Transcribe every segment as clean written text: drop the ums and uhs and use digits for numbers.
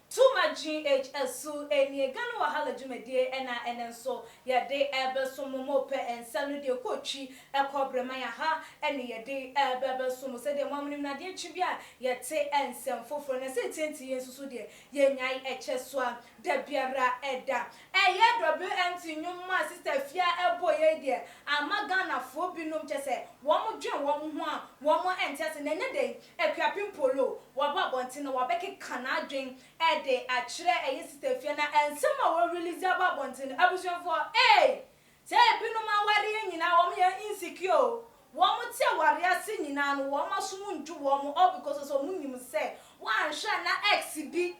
Too much GHS so any Gano Wahala Jumede and so ya day ever so mope and Sanu de Cochi, a cobre maya ha, and ya day ever so said the woman Nadia Chibia, yet say and some for and say 20 years so dear, ye nyai echeswa, debiara edda. Ya WMT, no my sister Fia boy dear, and Magana for binum just say, one more dream, one more enters in any day, Akuapem Poloo, Wababontin, Wabeki Canadian. Ede achire Sista Afia na ensema wo release ababontin abusuan for say binu ma ware nyina wo me insecure wo mo tie ware ase nyina no wo ma sumu ndu wo mo all because so munyim say wan hwa na ex bi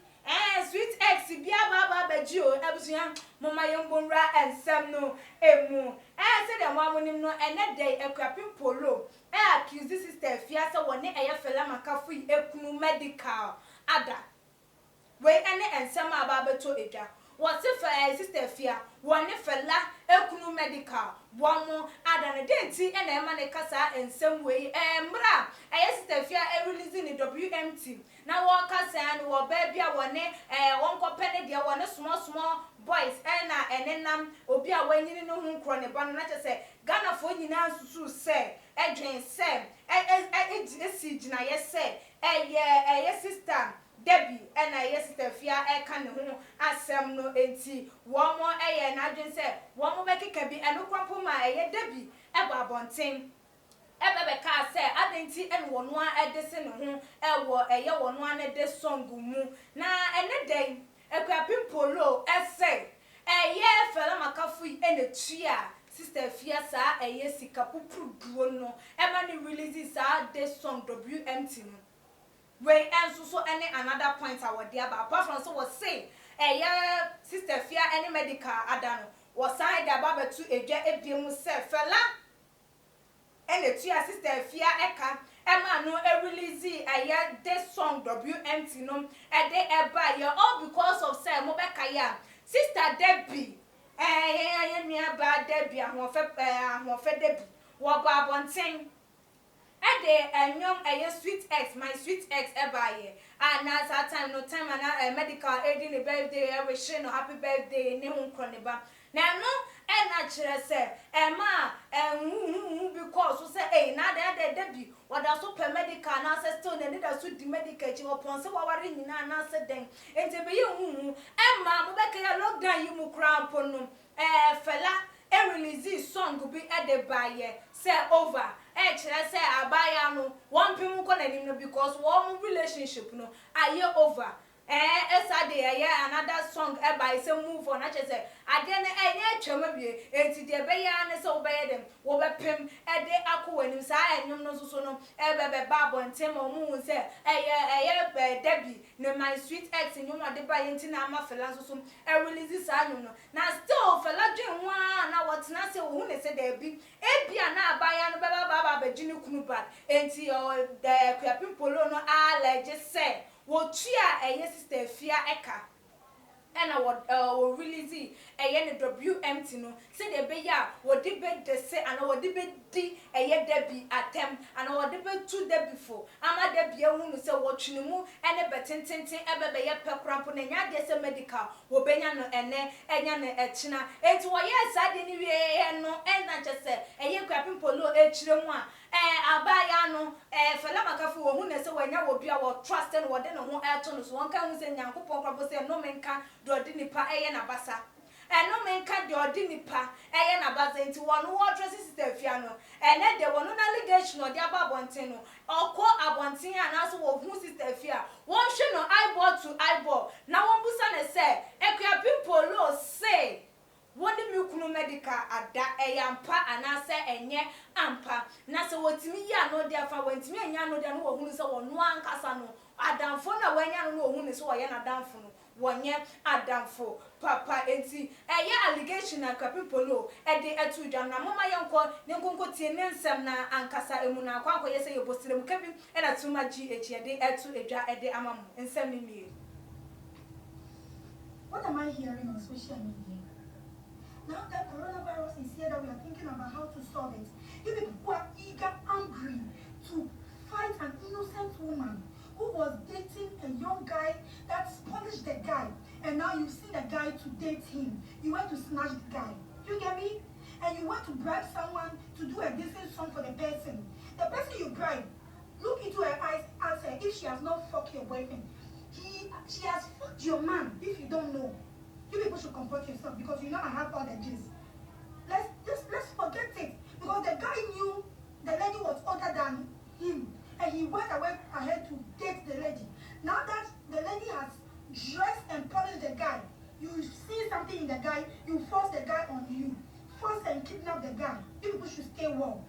sweet ex bi ababa baji o abusuan mo ma yembonra ensem no emu say dem wa monim no ene dey Akuapem Poloo accuse Sista Afia say woni fela makafu ekunu medical ada we ene ensema ababa to eja what if Sista Afia one fella ekunu medical womo adane denti ene ema ne kasa ensem we mra Sista Afia releasing the WMT na wo kasa and wo ba bia wone won kopene dia wone small boys ene nam obi a wanyini no hu nkro ne ba no na che Ghana fo nyina susu se edwen se esi gina ye se sister Debbie and Sista Afia can who asem no enti one more na dwen say one more beki can be and kwampo ma Debbie eba bonten ebe ka say adenti and one edese no ho wo one ede song mu na ene den Akuapem Poloo say fela makafu ene tua Sista Afia sa sika pupuru duo no ema ni release sa de song WMT no we so any another point I would there but apart from so was say Sista Afia any medical adano was side the baba to ebiemu se fela and the tua Sista Afia eka ema no release this song WMT no de eba all because of say mo beka ya Sister Debbie ba Debbie ahofe Debbie wo ba bonten sweet ex my sweet ex ebaye and na that time no time and medical aiding the birthday wishing no happy birthday ne hu kroniba na no na kire se ma because so say na de Debbie wada so per medical na say still ne da so di medical chi opon se waware nyina na say den ente be hu ma mo be ka lockdown yi mu krampo no fela release song bi de baye say over kire say abaya no one pim ko na nim no because one relationship no aye over esade another song by say move on na say ade na twema bie enti de be ya ne say obeye dem wo be pim de akwanim sa enyum no so no be babo ntem omu say Debbie ne my sweet ex nyum ade ba enti na ama fela so release sa nyum no na still fela dwen wa na what na say wo ne say de bi ebia na abaya no baba jini kunu bad enti the Akuapem Poloo no allege say wo tua Sista Afia eka ena wo release ne WMT no say de be ya wo de be de say ana wo de be di Debbie atem ana wo de be tu Debbie for ama Debbie hu no say wo twene mu ene betententen ebe be ye pekrampo na nya de say medical wo benya no ene enya na echina enti wo ye sa de ni wie no ena che say Akuapem Poloo echire mu a abaya no fela makafu wo hu na say wanya wo bia wo trust and wo de no ho eto no so won kan hu say nyankopon krabo say no menka do de nipa na basa no menka do de nipa na basa enti wo no wo trust Sista Afia no ene de wo no allegation o de ababonten no okọ abonten ana so wo hu Sista Afia wo hwe no eyeball to eyeball na won busa na say Akuapem Poloo say wodi mi kunu medical ada yampa anase enye ampa na se wotimi ya no dia fa wantimi anya no dia no wo hunu se wono ankasa no adamfo na wanya no wo hunu se wo ye na adamfo no wonye adamfo papa enti allegation na Akuapem Poloo de etu dwa na mama yenko ne nkonko tie ne nsem na ankasa emu na akwa akwa yese yebosire mu kabi na tuma gh de etu edwa de amamu nsem ni mie What am I hearing on social media? Now that coronavirus is here, that we are thinking about how to solve it, you people who are eager, angry to fight an innocent woman who was dating a young guy that punished the guy, and now you've seen the guy to date him. You went to snatch the guy. You get me? And you want to bribe someone to do a decent song for the person. The person you bribe, look into her eyes, ask her if she has not fucked your boyfriend. She has fucked your man. If you don't know, you people should comport yourself, because you know I have all the gist. Let's forget it, because the guy knew the lady was older than him, and he went away ahead to date the lady. Now that the lady has dressed and polished the guy, you see something in the guy, you force the guy on you, force and kidnap the guy. You people should stay well.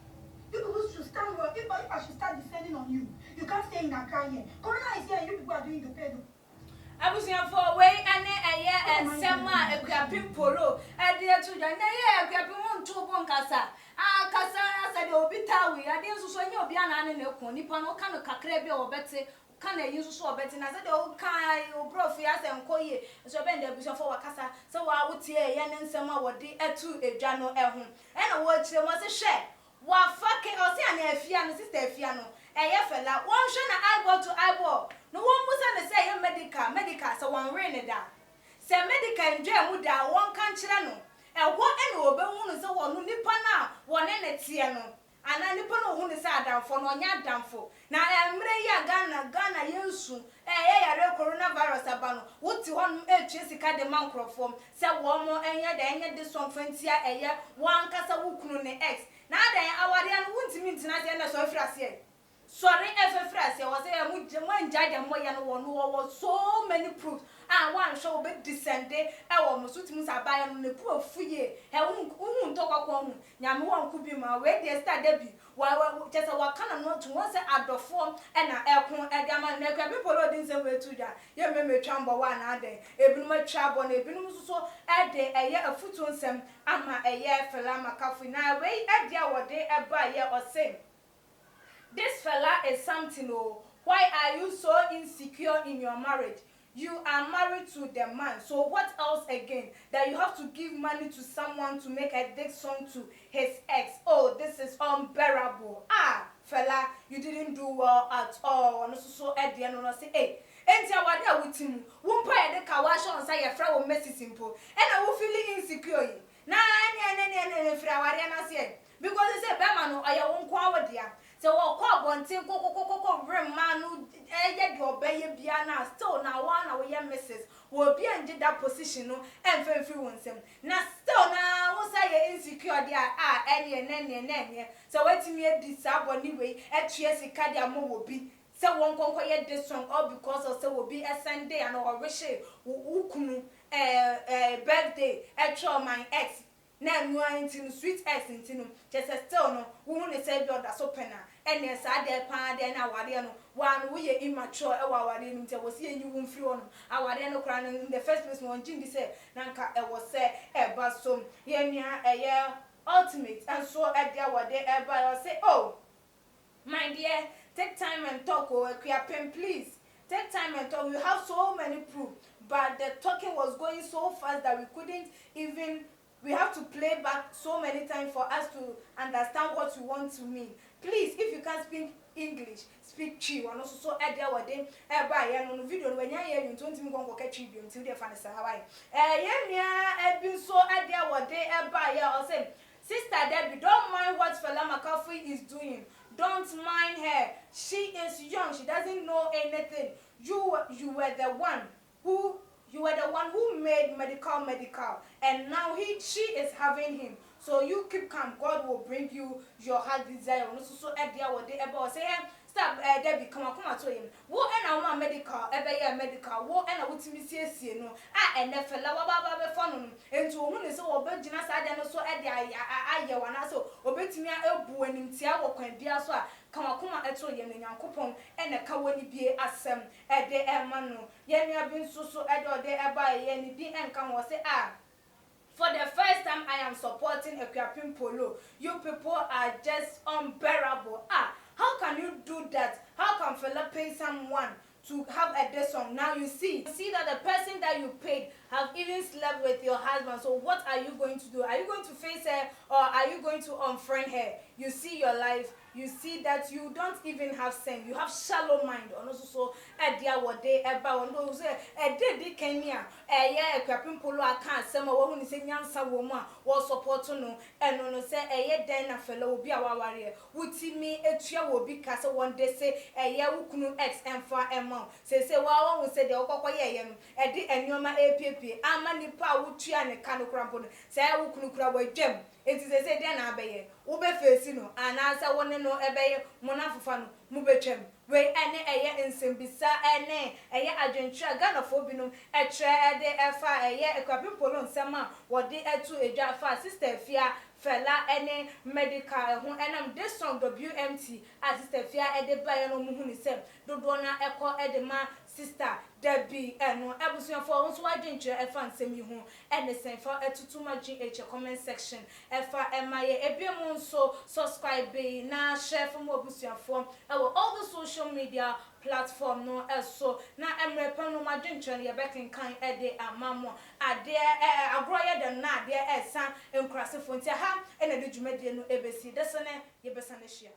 You people should stand well. If I should start descending on you, you can't stay in Accra here. Corona is here, and you people are doing the pedo. Abusiafo we ane eye ensema Akuapem Poloo ade to dan eye Akuapem won to bon kasa kasa asa de obi tawi ade nsuso anya obi anane ne ko nipa no ka no kakra bi obete ka na yin nsuso obete na se de o kan o profi ase nkoye so be nda abusiafo wakasa se wa wotie ye ne nsema wode atu edwa no ehun e na wo kire mo se hwe wa fake o se ana afia no Sista Afia no eye fela won hwe na eyeball to eyeball no one musa ne say you medical so one rain da say medical ndwa mu da won kan kire no ewo e na obehu no say wonu nipa na wone ne tie no ana nipa no hu ne say adamfo no nya adamfo na emre ya Ghana yensu yare coronavirus aba no wuti hon etue sika de mankrofom say wo mo enye de song fantia eye wan kasa wukunu ne x na adan awade no wuntimi ntina se na so afirase sorry efefrase was say mu nja de moya no wo so many proofs and one show be descend e wo mo so timu sabaya no ne proof ye he hu ntokwa hu nyame won ku bi ma we dey start da bi wa just wa kana no to won say adofo e na ekon e de ama na Akuapem Poloo din se we tu da ye me twambo wa na adan ebinum atwabo na ebinum so e de eye afutu nsem ama eye fela makafu na we e de awode e ba ye o say this fella is something. Oh, why are you so insecure in your marriage? You are married to the man, so what else again? That you have to give money to someone to make a dick song to his ex. Oh, this is unbearable. Fella, you didn't do well at all. And so at the end, I say, hey, enti awade awutimu. Wumpa ya de kawasho on say your friend will mess it simple. And I will feel insecure. Na free awade na say because they say Bema no aya won kwa wadia. So wo kwa bontin ko remanu eye de obeye bia na still na one na we misses wo bia nje that position no emfemfiri wonsem na still na wo say insecure dia ene so wetimi edi saboni we etue sika dia mo wo bi se won konko ye this song all because of say wo bi a Sunday and or wish ukunu birthday etro my ex na nwa intinu sweet ex intinu just still no wo ne say bi oda so pena ene sa de pa de na aware no wan wo ye immature e wa aware no nte wo se enyi wo mfiri wono aware no kra no in the first place won jindi say na nka e wo se e ba som ye nia eye ultimate and so e dia wo de e ba yo say oh my dear take time and talk. Oh Akuapem, please take time and talk. You have so many proof but the talking was going so fast that we couldn't even we have to play back so many times for us to understand what you want to mean. Please, if you can't speak English, speak Chi. And also so there were them by no video when you hear you don't even go catch you until they find Hawaii. Been so there were they by or say, Sister Debbie, don't mind what Fela McCaffrey is doing. Don't mind her. She is young. She doesn't know anything. You were the one who made Medikal, and now she is having him. So you keep calm. God will bring you your heart desire. So Edia what they ever say, stop Debbie, come to him. What and our medical, ever medical, what and I would see no. And the fellow baba fun and to whom is so obey Jina side and so Edia I want so obey me a boo and in Tiago can be as well. Come at him and Yankopon and a kawani be asem at the manu. Yen have been so edo de abai yen di and come was say for the first time I am supporting Akuapem Poloo. You people are just unbearable. How can you do that? How can fella pay someone to have a day song. Now you see that the person that you paid have even slept with your husband. So what are you going to do? Are you going to face her, or are you going to unfriend her? You see your life, you see that you don't even have sense, you have shallow mind. So dia what day about no say di Kenya Akuapem Poloo aka asem a wo hu ni se nyansa wo mu a wo support no eno no say den na fellow obi a waware wutimi etua wo bi ka se one day say wukunu ex emfa emma say wa wo say de okokoye no di enoma epiepie ama nipa a wutua ne ka no krampo no say wukunu kura wadwam enti say den na abeye wo be face no anasa woni no ebeye monafofa no mu betwam we ene nsembisa ene adwentra Ghana fo binum etre de efa Akuapem Poloo nsema wode etu edwa fa Sista Afia fela ene Medikal ho enam this song WMT Sista Afia ede ba no mu hu ni sem dodo na eko ede ma sister Debbie eno ebusuafo nso adwentra efa nsem yi ho ene senfa etutuma GH comment section efa emaye ebiemu nso subscribe na share for mo ebusuafo all the social media platform no so na emrepa no madwentra ye bekenkan ede amamo ade agroye de na ade esan enkrasefo nti ha ene de dwumade no ebesi desene ye besane hia.